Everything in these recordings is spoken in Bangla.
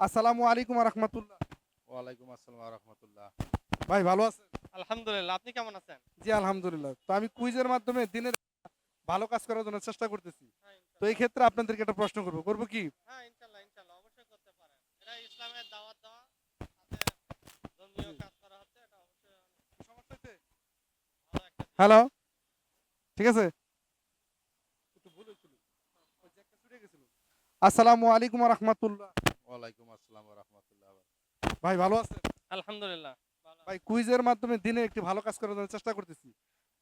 আসসালামু আলাইকুম রাহমাতুল্লাহ। ওয়ালাইকুম আসসালাম ওয়া রাহমাতুল্লাহ। ভাই ভালো আছেন? আলহামদুলিল্লাহ। আপনি কেমন আছেন? জি আলহামদুলিল্লাহ। তো আমি কুইজের মাধ্যমে দিনের ভালো কাজ করার জন্য চেষ্টা করতেছি। হ্যাঁ, তো এই ইনশাআল্লাহ। ক্ষেত্রে আপনাদেরকে একটা প্রশ্ন করব। করব কি? হ্যাঁ, ইনশাআল্লাহ, ইনশাআল্লাহ অবশ্যই করতে পারেন। এটা ইসলামের দাওয়াত দেওয়া, সাথে ধর্মীয় জি। কাজ করা হচ্ছে। এটা অবশ্যই সমস্যা হচ্ছে? ভালো একটা দিক। হ্যালো, ঠিক আছে? একটু ভুল হয়েছিল। ওই যে একটা ছুটে গেছিল। আসসালামু আলাইকুম রাহমাতুল্লাহ। ওয়ালাইকুম আসসালাম ওয়া রাহমাতুল্লাহ। ভাই ভালো আছেন? আলহামদুলিল্লাহ। ভালো ভাই আছি। কুইজের মাধ্যমে দিনে একটি ভালো কাজ করার জন্য চেষ্টা করতেছি।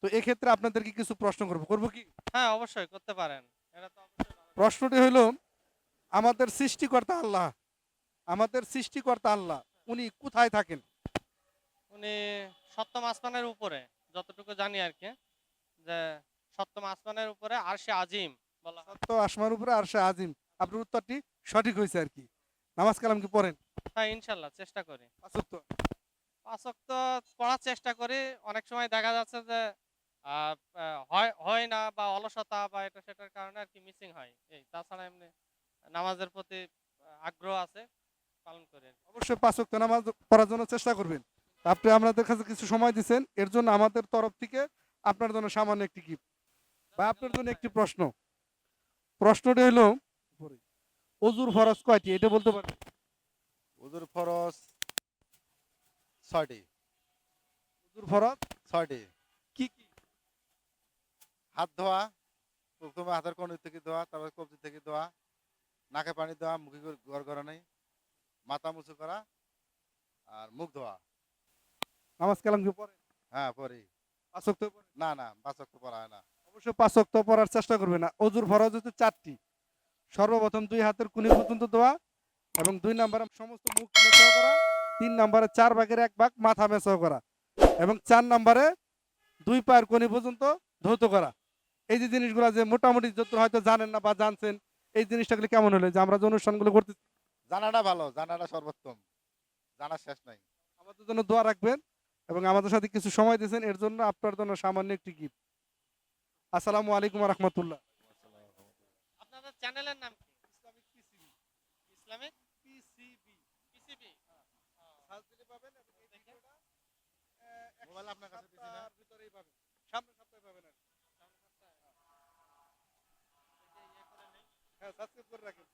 তো এক্ষেত্রে আপনাদেরকে কিছু প্রশ্ন করব। করব কি? হ্যাঁ, অবশ্যই করতে পারেন। এটা তো অবশ্যই ভালো দিক। প্রশ্নটি হইল আমাদের সৃষ্টিকর্তা আল্লাহ, আমাদের সৃষ্টিকর্তা আল্লাহ উনি কোথায় থাকেন? উনি সপ্তম আসমানের উপরে, যতটুকু জানি আরকি, যে সপ্তম আসমানের উপরে আরশে আজিম বলা হয়। সত্য আসমার উপরে আরশে আজিম। আপনার উত্তরটি সঠিক হয়েছে আর কি। নামাজ কালাম কি পড়েন? হ্যাঁ, ইনশাআল্লাহ চেষ্টা করি। পাঁচ ওয়াক্ত। ৫ ওয়াক্ত পড়ার চেষ্টা করি। অনেক সময় দেখা যাচ্ছে যে আ আ হয় হয় না, বা অলসতা বা এটা সেটার কারণে আরকি মিসিং হয়। তাছাড়া এমনি নামাজের প্রতি আগ্রহ আছে, পালন করি আরকি। অবশ্যই পাঁচ ওয়াক্ত নামাজ পড়ার জন্য চেষ্টা করবেন। আপনি আপনাদের কাছে কিছু সময় দিচ্ছেন, এর জন্য আমাদের তরফ থেকে আপনার জন্য সামান্য একটি গিফট বা আপনার জাযাকাল্লাহু জন্য একটি খাইরান। প্রশ্ন। প্রশ্নটি হলো অজুর ফরজ কয়টি? এটা বলতে পারবেন? ওযুর ফরজ ৬টি। অজুর ফরজ ৬টি। কি কি? হাত ধোয়া, প্রথমে হাতের কনুই থেকে ধোয়া, তারপর কবজি থেকে ধোয়া, নাকে পানি দেওয়া, মুখে গড়গড়ানি, মাথা মুছু করা আর মুখ ধোয়া। নামাজ কালাম কি পড়েন? হ্যাঁ, পড়ি। পাঁচ ওয়াক্ত পড়েন? না, না ৫ ওয়াক্ত পড়া হয় না। অবশ্যই পাঁচ ওয়াক্ত পড়ার চেষ্টা করবেন না। অজুর ফরজ হচ্ছে ৪টি। সর্বপ্রথম ২ হাতের কুনি পর্যন্ত ধোয়া এবং ২ নাম্বারে সমস্ত মুখ মোছাও করা, ৩ নাম্বারে ৪ ভাগের ১ ভাগ মাথা মেছাও করা এবং ৪ নাম্বারে ২ পায়ের কনি পর্যন্ত ধৌত করা। এই যে জিনিসগুলা যে মোটামুটি যত হয়তো জানেন না বা জানছেন, এই জিনিসটাগুলো কেমন হলো যে আমরা যে অনুষ্ঠানগুলো করতেছি জানাটা ভালো, জানাটা সর্বোত্তম। জানার শেষ নাই। আমাদের জন্য দোয়া রাখবেন এবং আমাদের সাথে কিছু সময় দিয়েছেন এর জন্য আপনার জন্য সামান্য একটি গিফট। আসসালামু আলাইকুম ওয়া রাহমাতুল্লাহ। আপনাদের চ্যানেলের নাম কি? Islamic PCB. Islamic PCB. PCB? ও, সার্চ দিলে পাবেন এবং এই দেখি। ভিডিওটা এক মোবাইল আপনার কাছে দিছি না? সপ্তাহের ভিতরেই পাবেন। সামনের সপ্তাহে পাবেন আর কি। সামনের সপ্তাহে? দেখি ইয়ে করে নেই। হ্যাঁ, সাবস্ক্রাইব করে রাখেন।